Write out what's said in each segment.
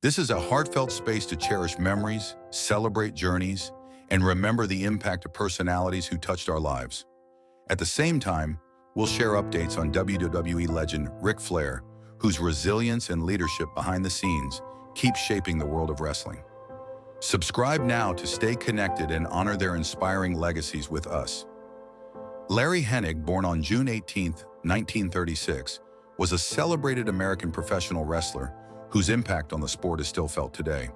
This is a heartfelt space to cherish memories, celebrate journeys, and remember the impact of personalities who touched our lives. At the same time, we'll share updates on WWE legend Ric Flair, whose resilience and leadership behind the scenes keep shaping the world of wrestling. Subscribe now to stay connected and honor their inspiring legacies with us. Larry Hennig, born on June 18, 1936, was a celebrated American professional wrestler whose impact on the sport is still felt today.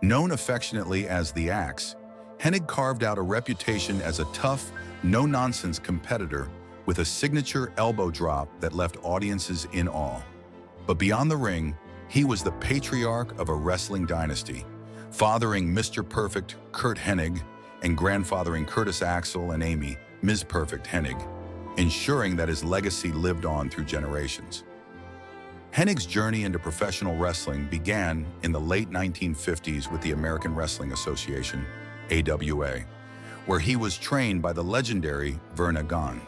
Known affectionately as the Axe, Hennig carved out a reputation as a tough, no-nonsense competitor with a signature elbow drop that left audiences in awe. But beyond the ring, he was the patriarch of a wrestling dynasty, fathering Mr. Perfect Curt Hennig and grandfathering Curtis Axel and Amy Ms. Perfect Hennig, ensuring that his legacy lived on through generations. Hennig's journey into professional wrestling began in the late 1950s with the American Wrestling Association, AWA, where he was trained by the legendary Verna Gone.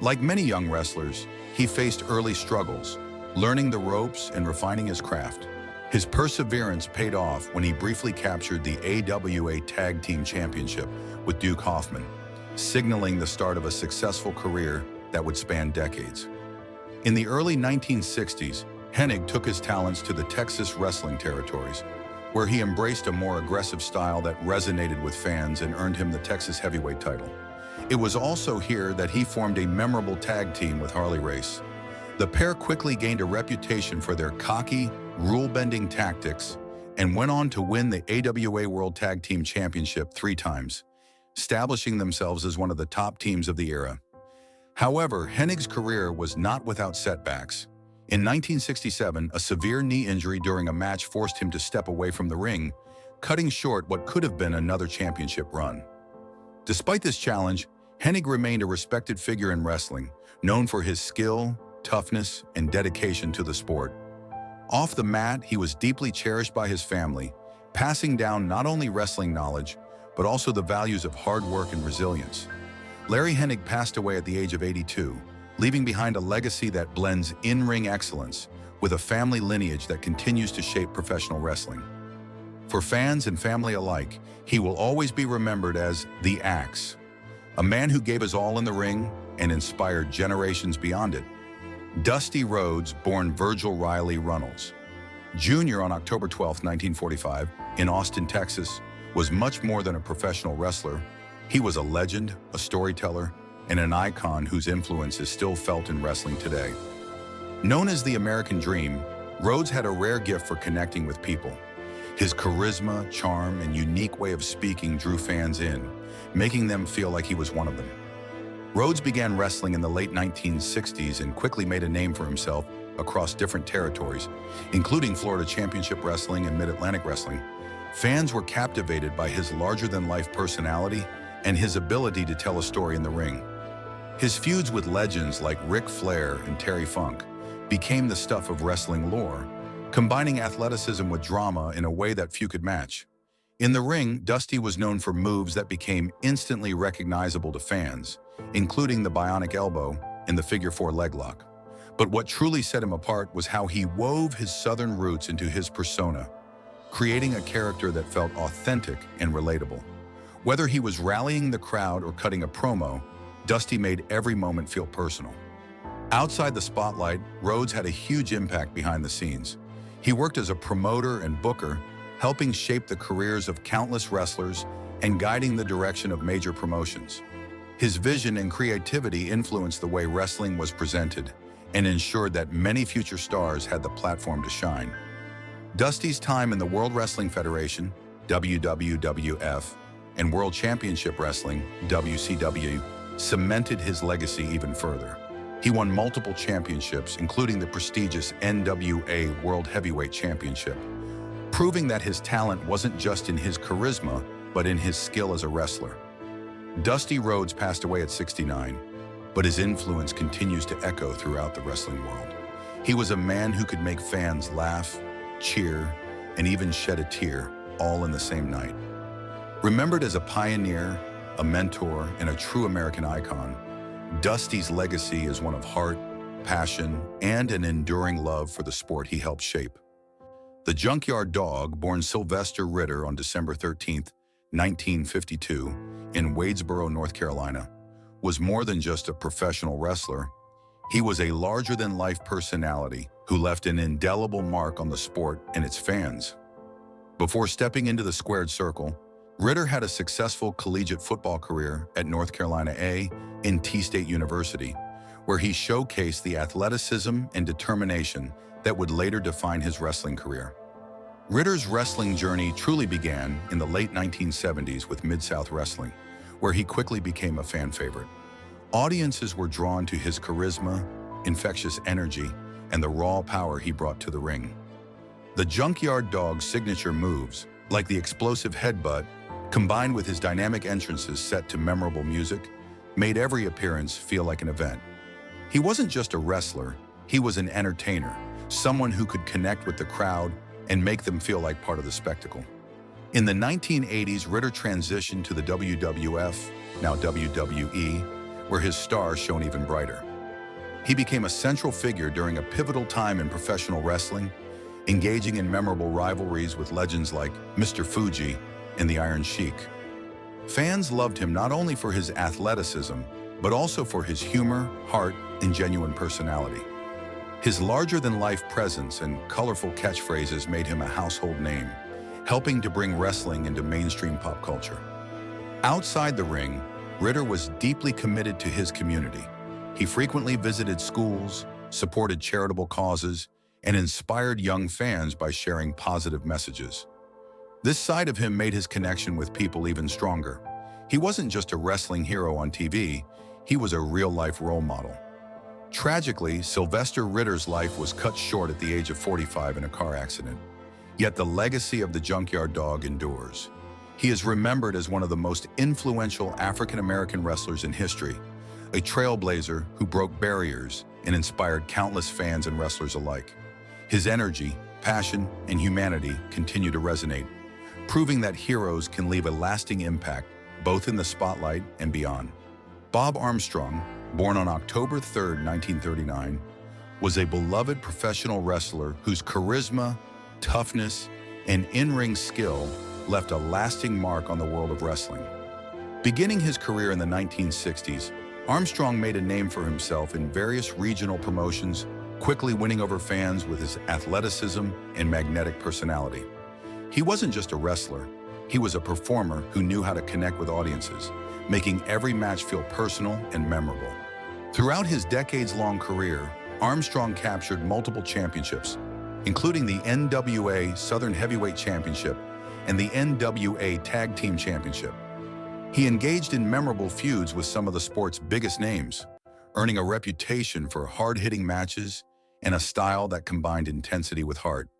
Like many young wrestlers, he faced early struggles, learning the ropes and refining his craft. His perseverance paid off when he briefly captured the AWA Tag Team Championship with Duke Hoffman, signaling the start of a successful career that would span decades. In the early 1960s, Hennig took his talents to the Texas wrestling territories, where he embraced a more aggressive style that resonated with fans and earned him the Texas heavyweight title. It was also here that he formed a memorable tag team with Harley Race. The pair quickly gained a reputation for their cocky, rule-bending tactics and went on to win the AWA World Tag Team Championship 3 times, establishing themselves as one of the top teams of the era. However, Hennig's career was not without setbacks. In 1967, a severe knee injury during a match forced him to step away from the ring, cutting short what could have been another championship run. Despite this challenge, Hennig remained a respected figure in wrestling, known for his skill, toughness, and dedication to the sport. Off the mat, he was deeply cherished by his family, passing down not only wrestling knowledge, but also the values of hard work and resilience. Larry Hennig passed away at the age of 82, leaving behind a legacy that blends in-ring excellence with a family lineage that continues to shape professional wrestling. For fans and family alike, he will always be remembered as the Axe, a man who gave his all in the ring and inspired generations beyond it. Dusty Rhodes, born Virgil Riley Runnels, Jr. on October 12, 1945, in Austin, Texas, was much more than a professional wrestler. He was a legend, a storyteller, and an icon whose influence is still felt in wrestling today. Known as the American Dream, Rhodes had a rare gift for connecting with people. His charisma, charm, and unique way of speaking drew fans in, making them feel like he was one of them. Rhodes began wrestling in the late 1960s and quickly made a name for himself across different territories, including Florida Championship Wrestling and Mid-Atlantic Wrestling. Fans were captivated by his larger-than-life personality and his ability to tell a story in the ring. His feuds with legends like Ric Flair and Terry Funk became the stuff of wrestling lore, combining athleticism with drama in a way that few could match. In the ring, Dusty was known for moves that became instantly recognizable to fans, including the bionic elbow and the figure 4 leg lock. But what truly set him apart was how he wove his Southern roots into his persona, creating a character that felt authentic and relatable. Whether he was rallying the crowd or cutting a promo, Dusty made every moment feel personal. Outside the spotlight, Rhodes had a huge impact behind the scenes. He worked as a promoter and booker, helping shape the careers of countless wrestlers and guiding the direction of major promotions. His vision and creativity influenced the way wrestling was presented and ensured that many future stars had the platform to shine. Dusty's time in the World Wrestling Federation, WWF, and World Championship Wrestling, WCW, cemented his legacy even further. He won multiple championships, including the prestigious NWA World Heavyweight Championship, proving that his talent wasn't just in his charisma, but in his skill as a wrestler. Dusty Rhodes passed away at 69, but his influence continues to echo throughout the wrestling world. He was a man who could make fans laugh, cheer, and even shed a tear, all in the same night. Remembered as a pioneer, a mentor, and a true American icon, Dusty's legacy is one of heart, passion, and an enduring love for the sport he helped shape. The Junkyard Dog, born Sylvester Ritter on December 13, 1952, in Wadesboro, North Carolina, was more than just a professional wrestler. He was a larger-than-life personality who left an indelible mark on the sport and its fans. Before stepping into the squared circle, Ritter had a successful collegiate football career at North Carolina A&T State University, where he showcased the athleticism and determination that would later define his wrestling career. Ritter's wrestling journey truly began in the late 1970s with Mid-South Wrestling, where he quickly became a fan favorite. Audiences were drawn to his charisma, infectious energy, and the raw power he brought to the ring. The Junkyard Dog's signature moves, like the explosive headbutt, combined with his dynamic entrances set to memorable music, made every appearance feel like an event. He wasn't just a wrestler, he was an entertainer, someone who could connect with the crowd and make them feel like part of the spectacle. In the 1980s, Ritter transitioned to the WWF, now WWE, where his star shone even brighter. He became a central figure during a pivotal time in professional wrestling, engaging in memorable rivalries with legends like Mr. Fuji and the Iron Sheik. Fans loved him not only for his athleticism, but also for his humor, heart, and genuine personality. His larger-than-life presence and colorful catchphrases made him a household name, helping to bring wrestling into mainstream pop culture. Outside the ring, Ritter was deeply committed to his community. He frequently visited schools, supported charitable causes, and inspired young fans by sharing positive messages. This side of him made his connection with people even stronger. He wasn't just a wrestling hero on TV, he was a real-life role model. Tragically, Sylvester Ritter's life was cut short at the age of 45 in a car accident. Yet the legacy of the Junkyard Dog endures. He is remembered as one of the most influential African-American wrestlers in history, a trailblazer who broke barriers and inspired countless fans and wrestlers alike. His energy, passion, and humanity continue to resonate, proving that heroes can leave a lasting impact both in the spotlight and beyond. Bob Armstrong, born on October 3, 1939, was a beloved professional wrestler whose charisma, toughness, and in-ring skill left a lasting mark on the world of wrestling. Beginning his career in the 1960s, Armstrong made a name for himself in various regional promotions, quickly winning over fans with his athleticism and magnetic personality. He wasn't just a wrestler, he was a performer who knew how to connect with audiences, making every match feel personal and memorable. Throughout his decades-long career, Armstrong captured multiple championships, including the NWA Southern Heavyweight Championship and the NWA Tag Team Championship. He engaged in memorable feuds with some of the sport's biggest names, earning a reputation for hard-hitting matches and a style that combined intensity with heart.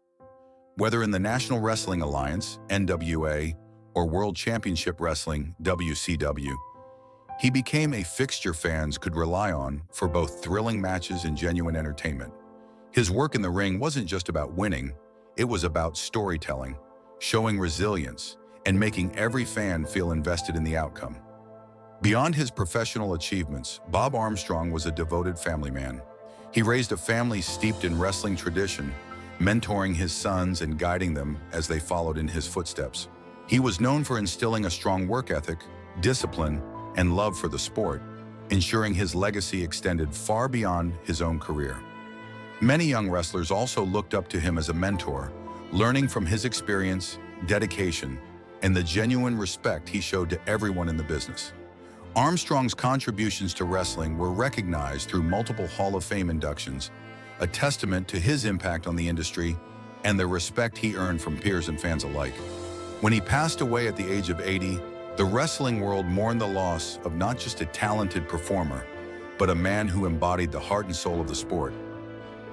Whether in the National Wrestling Alliance, NWA, or World Championship Wrestling, WCW, he became a fixture fans could rely on for both thrilling matches and genuine entertainment. His work in the ring wasn't just about winning, it was about storytelling, showing resilience, and making every fan feel invested in the outcome. Beyond his professional achievements, Bob Armstrong was a devoted family man. He raised a family steeped in wrestling tradition, mentoring his sons and guiding them as they followed in his footsteps. He was known for instilling a strong work ethic, discipline, and love for the sport, ensuring his legacy extended far beyond his own career. Many young wrestlers also looked up to him as a mentor, learning from his experience, dedication, and the genuine respect he showed to everyone in the business. Armstrong's contributions to wrestling were recognized through multiple Hall of Fame inductions, a testament to his impact on the industry and the respect he earned from peers and fans alike. When he passed away at the age of 80, the wrestling world mourned the loss of not just a talented performer, but a man who embodied the heart and soul of the sport.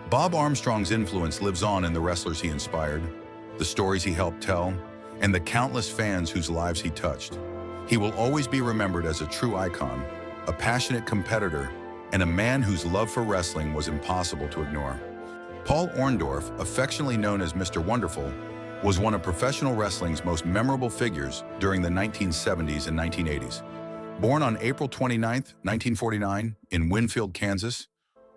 Bob Armstrong's influence lives on in the wrestlers he inspired, the stories he helped tell, and the countless fans whose lives he touched. He will always be remembered as a true icon, a passionate competitor, and a man whose love for wrestling was impossible to ignore. Paul Orndorff, affectionately known as Mr. Wonderful, was one of professional wrestling's most memorable figures during the 1970s and 1980s. Born on April 29, 1949, in Winfield, Kansas,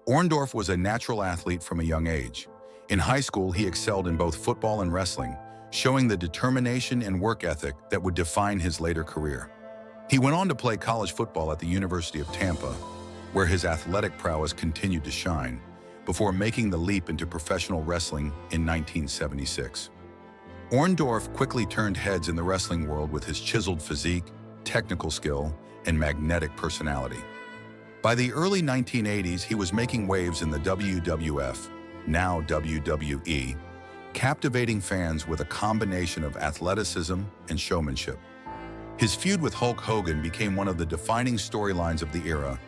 Orndorff was a natural athlete from a young age, In high school, he excelled in both football and wrestling, showing the determination and work ethic that would define his later career. He went on to play college football at the University of Tampa, where his athletic prowess continued to shine, before making the leap into professional wrestling in 1976. Orndorff quickly turned heads in the wrestling world with his chiseled physique, technical skill, and magnetic personality. By the early 1980s, he was making waves in the WWF, now WWE, captivating fans with a combination of athleticism and showmanship. His feud with Hulk Hogan became one of the defining storylines of the era,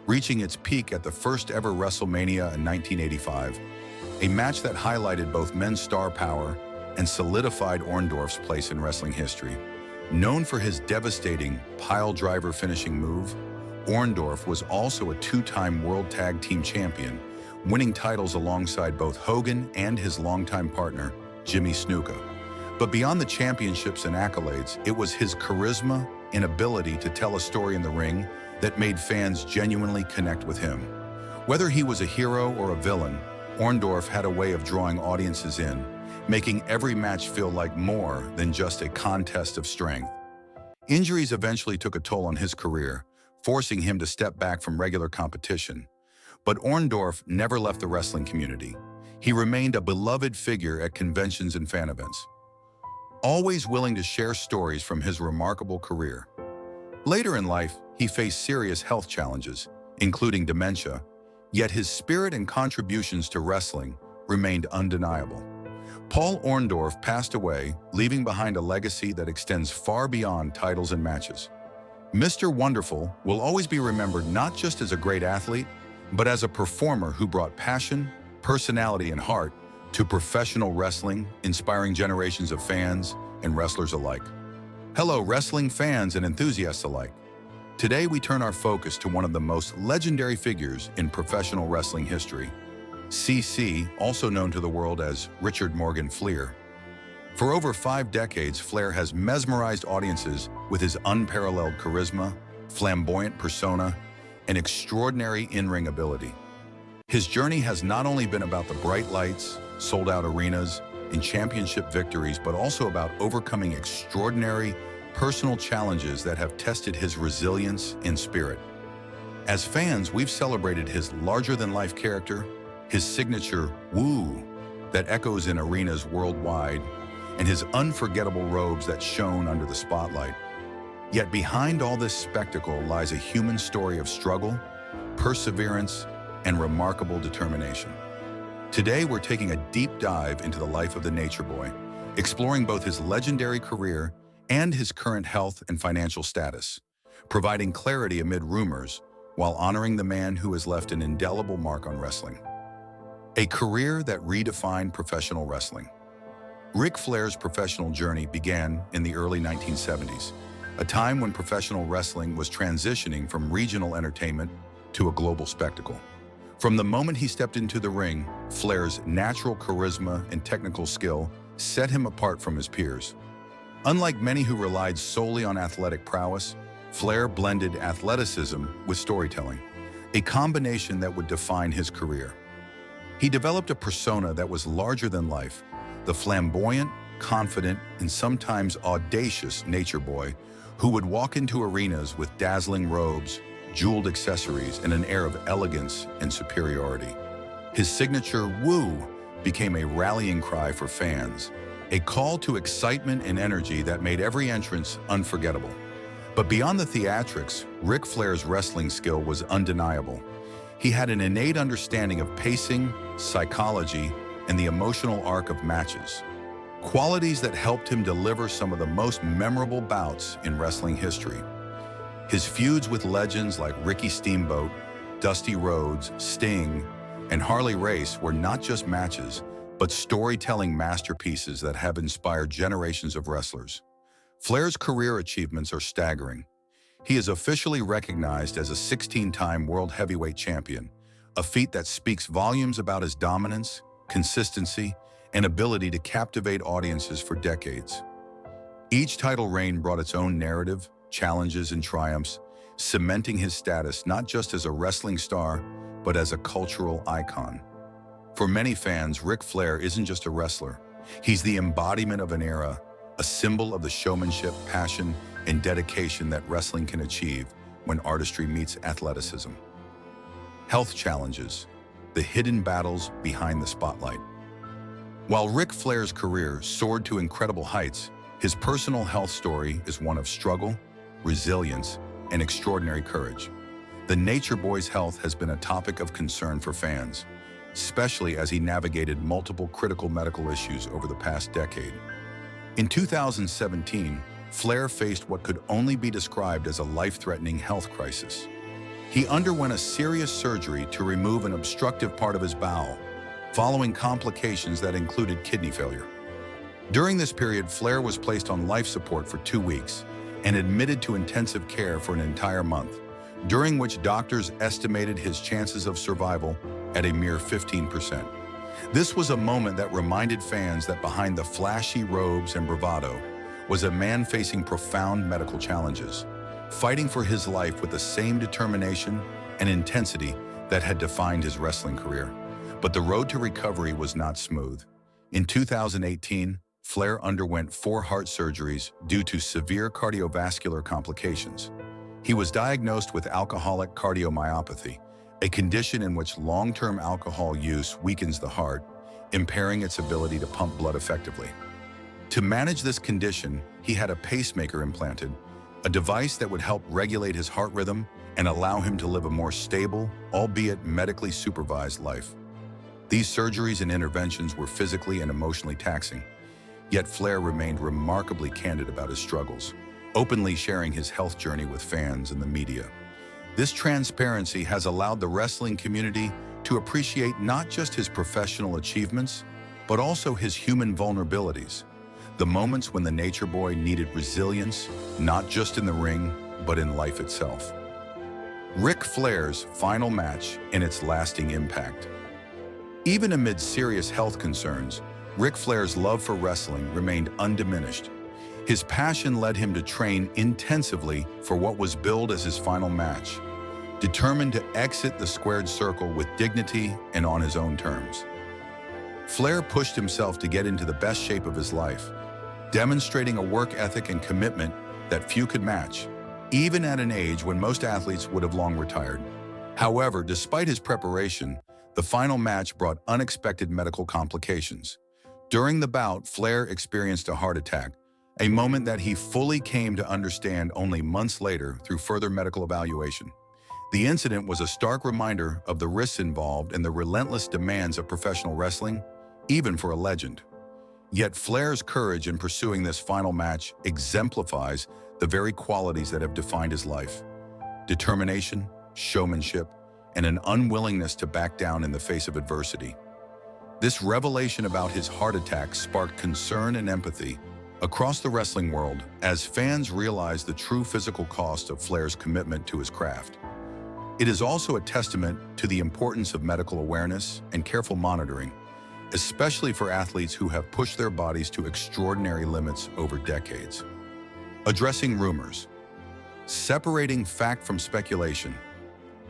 reaching its peak at the first ever WrestleMania in 1985, a match that highlighted both men's star power and solidified Orndorff's place in wrestling history. Known for his devastating pile-driver finishing move, Orndorff was also a two-time World Tag Team Champion, winning titles alongside both Hogan and his longtime partner, Jimmy Snuka. But beyond the championships and accolades, it was his charisma and ability to tell a story in the ring that made fans genuinely connect with him. Whether he was a hero or a villain, Orndorff had a way of drawing audiences in, making every match feel like more than just a contest of strength. Injuries eventually took a toll on his career, forcing him to step back from regular competition. But Orndorff never left the wrestling community. He remained a beloved figure at conventions and fan events, always willing to share stories from his remarkable career. Later in life, he faced serious health challenges, including dementia, yet his spirit and contributions to wrestling remained undeniable. Paul Orndorff passed away, leaving behind a legacy that extends far beyond titles and matches. Mr. Wonderful will always be remembered not just as a great athlete, but as a performer who brought passion, personality, and heart to professional wrestling, inspiring generations of fans and wrestlers alike. Hello, wrestling fans and enthusiasts alike. Today, we turn our focus to one of the most legendary figures in professional wrestling history, CC, also known to the world as Richard Morgan Flair. For over 5 decades, Flair has mesmerized audiences with his unparalleled charisma, flamboyant persona, and extraordinary in-ring ability. His journey has not only been about the bright lights, sold-out arenas, and championship victories, but also about overcoming extraordinary personal challenges that have tested his resilience and spirit. As fans, we've celebrated his larger-than-life character, his signature woo that echoes in arenas worldwide, and his unforgettable robes that shone under the spotlight. Yet behind all this spectacle lies a human story of struggle, perseverance, and remarkable determination. Today, we're taking a deep dive into the life of the Nature Boy, exploring both his legendary career and his current health and financial status, providing clarity amid rumors while honoring the man who has left an indelible mark on wrestling. A career that redefined professional wrestling. Ric Flair's professional journey began in the early 1970s, a time when professional wrestling was transitioning from regional entertainment to a global spectacle. From the moment he stepped into the ring, Flair's natural charisma and technical skill set him apart from his peers. Unlike many who relied solely on athletic prowess, Flair blended athleticism with storytelling, a combination that would define his career. He developed a persona that was larger than life, the flamboyant, confident, and sometimes audacious Nature Boy who would walk into arenas with dazzling robes, jeweled accessories, and an air of elegance and superiority. His signature woo became a rallying cry for fans, a call to excitement and energy that made every entrance unforgettable. But beyond the theatrics, Ric Flair's wrestling skill was undeniable. He had an innate understanding of pacing, psychology, and the emotional arc of matches, qualities that helped him deliver some of the most memorable bouts in wrestling history. His feuds with legends like Ricky Steamboat, Dusty Rhodes, Sting, and Harley Race were not just matches, but storytelling masterpieces that have inspired generations of wrestlers. Flair's career achievements are staggering. He is officially recognized as a 16-time World Heavyweight Champion, a feat that speaks volumes about his dominance, consistency, and ability to captivate audiences for decades. Each title reign brought its own narrative, challenges, and triumphs, cementing his status not just as a wrestling star, but as a cultural icon. For many fans, Ric Flair isn't just a wrestler. He's the embodiment of an era, a symbol of the showmanship, passion, and dedication that wrestling can achieve when artistry meets athleticism. Health challenges, the hidden battles behind the spotlight. While Ric Flair's career soared to incredible heights, his personal health story is one of struggle, resilience, and extraordinary courage. The Nature Boy's health has been a topic of concern for fans, especially as he navigated multiple critical medical issues over the past decade. In 2017, Flair faced what could only be described as a life-threatening health crisis. He underwent a serious surgery to remove an obstructive part of his bowel, following complications that included kidney failure. During this period, Flair was placed on life support for 2 weeks and admitted to intensive care for an entire month, during which doctors estimated his chances of survival at a mere 15%. This was a moment that reminded fans that behind the flashy robes and bravado was a man facing profound medical challenges, fighting for his life with the same determination and intensity that had defined his wrestling career. But the road to recovery was not smooth. In 2018, Flair underwent 4 heart surgeries due to severe cardiovascular complications. He was diagnosed with alcoholic cardiomyopathy, a condition in which long-term alcohol use weakens the heart, impairing its ability to pump blood effectively. To manage this condition, he had a pacemaker implanted, a device that would help regulate his heart rhythm and allow him to live a more stable, albeit medically supervised life. These surgeries and interventions were physically and emotionally taxing, yet Flair remained remarkably candid about his struggles, openly sharing his health journey with fans and the media. This transparency has allowed the wrestling community to appreciate not just his professional achievements, but also his human vulnerabilities, the moments when the Nature Boy needed resilience, not just in the ring, but in life itself. Ric Flair's final match and its lasting impact. Even amid serious health concerns, Ric Flair's love for wrestling remained undiminished. His passion led him to train intensively for what was billed as his final match, determined to exit the squared circle with dignity and on his own terms. Flair pushed himself to get into the best shape of his life, demonstrating a work ethic and commitment that few could match, even at an age when most athletes would have long retired. However, despite his preparation, the final match brought unexpected medical complications. During the bout, Flair experienced a heart attack, a moment that he fully came to understand only months later through further medical evaluation. The incident was a stark reminder of the risks involved and the relentless demands of professional wrestling, even for a legend. Yet Flair's courage in pursuing this final match exemplifies the very qualities that have defined his life: determination, showmanship, and an unwillingness to back down in the face of adversity. This revelation about his heart attack sparked concern and empathy across the wrestling world as fans realized the true physical cost of Flair's commitment to his craft. It is also a testament to the importance of medical awareness and careful monitoring, especially for athletes who have pushed their bodies to extraordinary limits over decades. Addressing rumors. Separating fact from speculation.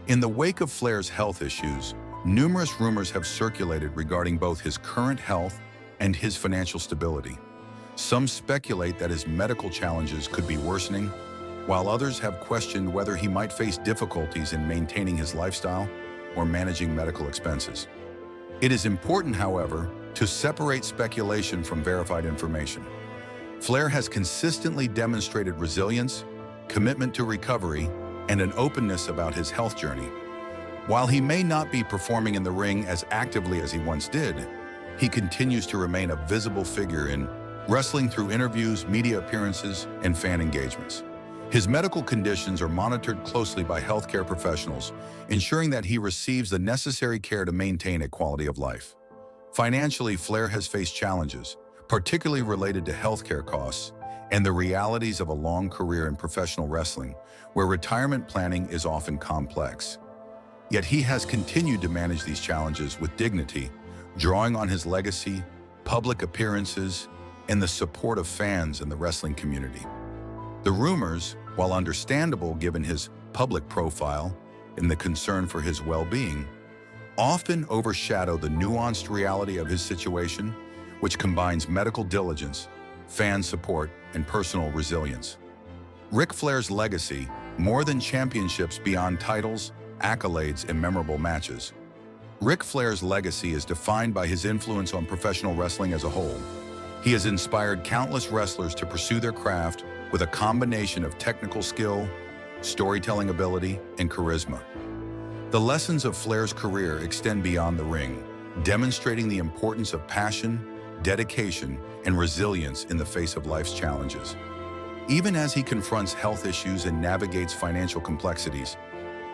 In the wake of Flair's health issues, numerous rumors have circulated regarding both his current health and his financial stability. Some speculate that his medical challenges could be worsening, while others have questioned whether he might face difficulties in maintaining his lifestyle or managing medical expenses. It is important, however, to separate speculation from verified information. Flair has consistently demonstrated resilience, commitment to recovery, and an openness about his health journey. While he may not be performing in the ring as actively as he once did, he continues to remain a visible figure in wrestling through interviews, media appearances, and fan engagements. His medical conditions are monitored closely by healthcare professionals, ensuring that he receives the necessary care to maintain a quality of life. Financially, Flair has faced challenges, particularly related to healthcare costs and the realities of a long career in professional wrestling, where retirement planning is often complex. Yet he has continued to manage these challenges with dignity, drawing on his legacy, public appearances, and the support of fans in the wrestling community. The rumors, while understandable given his public profile and the concern for his well-being, often overshadow the nuanced reality of his situation, which combines medical diligence, fan support, and personal resilience. Ric Flair's legacy, more than championships beyond titles, accolades, and memorable matches. Ric Flair's legacy is defined by his influence on professional wrestling as a whole. He has inspired countless wrestlers to pursue their craft with a combination of technical skill, storytelling ability, and charisma. The lessons of Flair's career extend beyond the ring, demonstrating the importance of passion, dedication, and resilience in the face of life's challenges. Even as he confronts health issues and navigates financial complexities,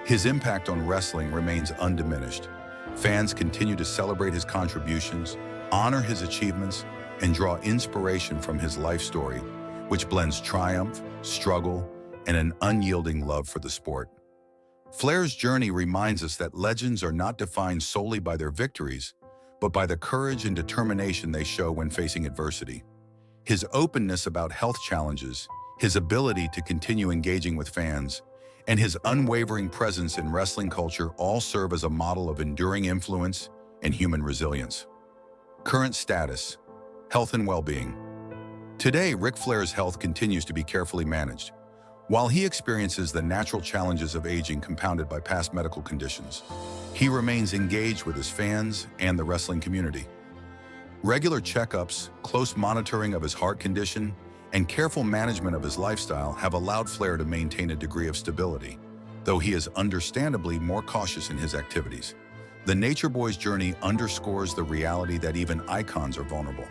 his impact on wrestling remains undiminished. Fans continue to celebrate his contributions, honor his achievements, and draw inspiration from his life story, which blends triumph, struggle, and an unyielding love for the sport. Flair's journey reminds us that legends are not defined solely by their victories, but by the courage and determination they show when facing adversity. His openness about health challenges, his ability to continue engaging with fans, and his unwavering presence in wrestling culture all serve as a model of enduring influence and human resilience. Current status: health and well-being. Today, Ric Flair's health continues to be carefully managed. While he experiences the natural challenges of aging compounded by past medical conditions, he remains engaged with his fans and the wrestling community. Regular checkups, close monitoring of his heart condition, and careful management of his lifestyle have allowed Flair to maintain a degree of stability, though he is understandably more cautious in his activities. The Nature Boy's journey underscores the reality that even icons are vulnerable,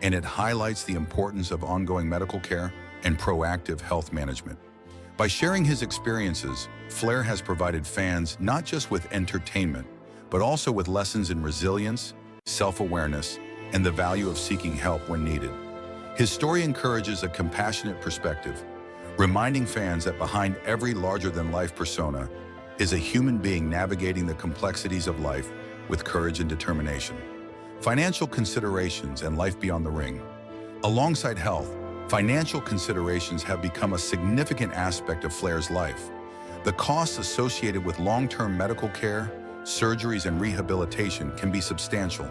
and it highlights the importance of ongoing medical care and proactive health management. By sharing his experiences, Flair has provided fans not just with entertainment, but also with lessons in resilience, self-awareness, and the value of seeking help when needed. His story encourages a compassionate perspective, reminding fans that behind every larger-than-life persona is a human being navigating the complexities of life with courage and determination. Financial considerations and life beyond the ring. Alongside health, financial considerations have become a significant aspect of Flair's life. The costs associated with long-term medical care, surgeries, and rehabilitation can be substantial,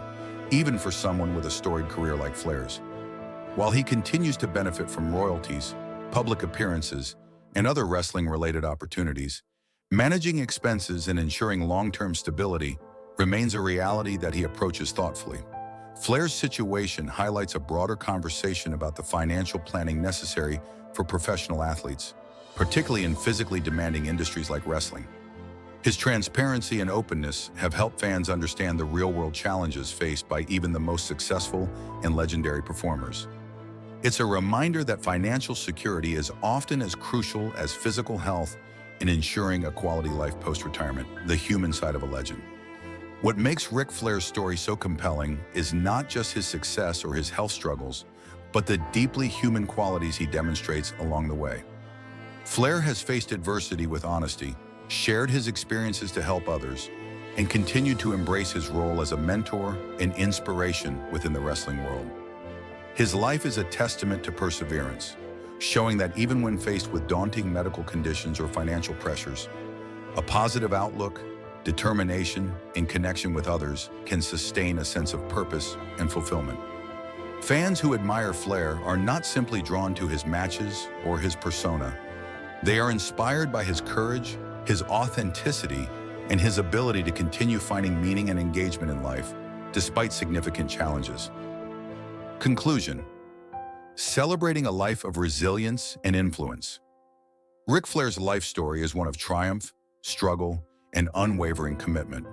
even for someone with a storied career like Flair's. While he continues to benefit from royalties, public appearances, and other wrestling-related opportunities, managing expenses and ensuring long-term stability remains a reality that he approaches thoughtfully. Flair's situation highlights a broader conversation about the financial planning necessary for professional athletes, particularly in physically demanding industries like wrestling. His transparency and openness have helped fans understand the real-world challenges faced by even the most successful and legendary performers. It's a reminder that financial security is often as crucial as physical health in ensuring a quality life post-retirement, the human side of a legend. What makes Ric Flair's story so compelling is not just his success or his health struggles, but the deeply human qualities he demonstrates along the way. Flair has faced adversity with honesty, shared his experiences to help others, and continued to embrace his role as a mentor and inspiration within the wrestling world. His life is a testament to perseverance, showing that even when faced with daunting medical conditions or financial pressures, a positive outlook, determination, and connection with others can sustain a sense of purpose and fulfillment. Fans who admire Flair are not simply drawn to his matches or his persona. They are inspired by his courage, his authenticity, and his ability to continue finding meaning and engagement in life, despite significant challenges. Conclusion: celebrating a life of resilience and influence. Ric Flair's life story is one of triumph, struggle, and unwavering commitment.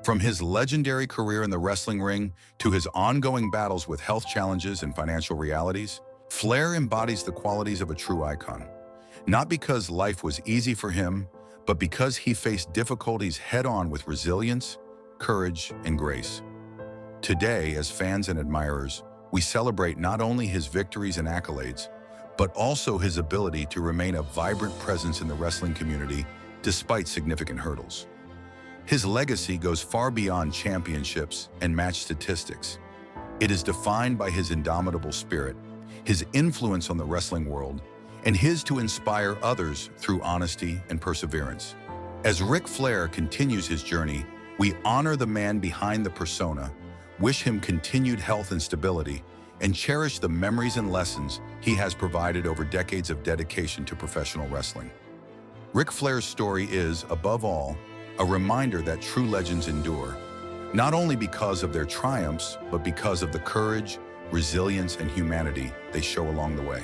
From his legendary career in the wrestling ring to his ongoing battles with health challenges and financial realities, Flair embodies the qualities of a true icon. Not because life was easy for him, but because he faced difficulties head-on with resilience, courage, and grace. Today, as fans and admirers, we celebrate not only his victories and accolades, but also his ability to remain a vibrant presence in the wrestling community despite significant hurdles. His legacy goes far beyond championships and match statistics. It is defined by his indomitable spirit, his influence on the wrestling world, and his to inspire others through honesty and perseverance. As Ric Flair continues his journey, We honor the man behind the persona, wish him continued health and stability, and cherish the memories and lessons he has provided over decades of dedication to professional wrestling. Ric Flair's story is, above all, a reminder that true legends endure, not only because of their triumphs, but because of the courage, resilience, and humanity they show along the way.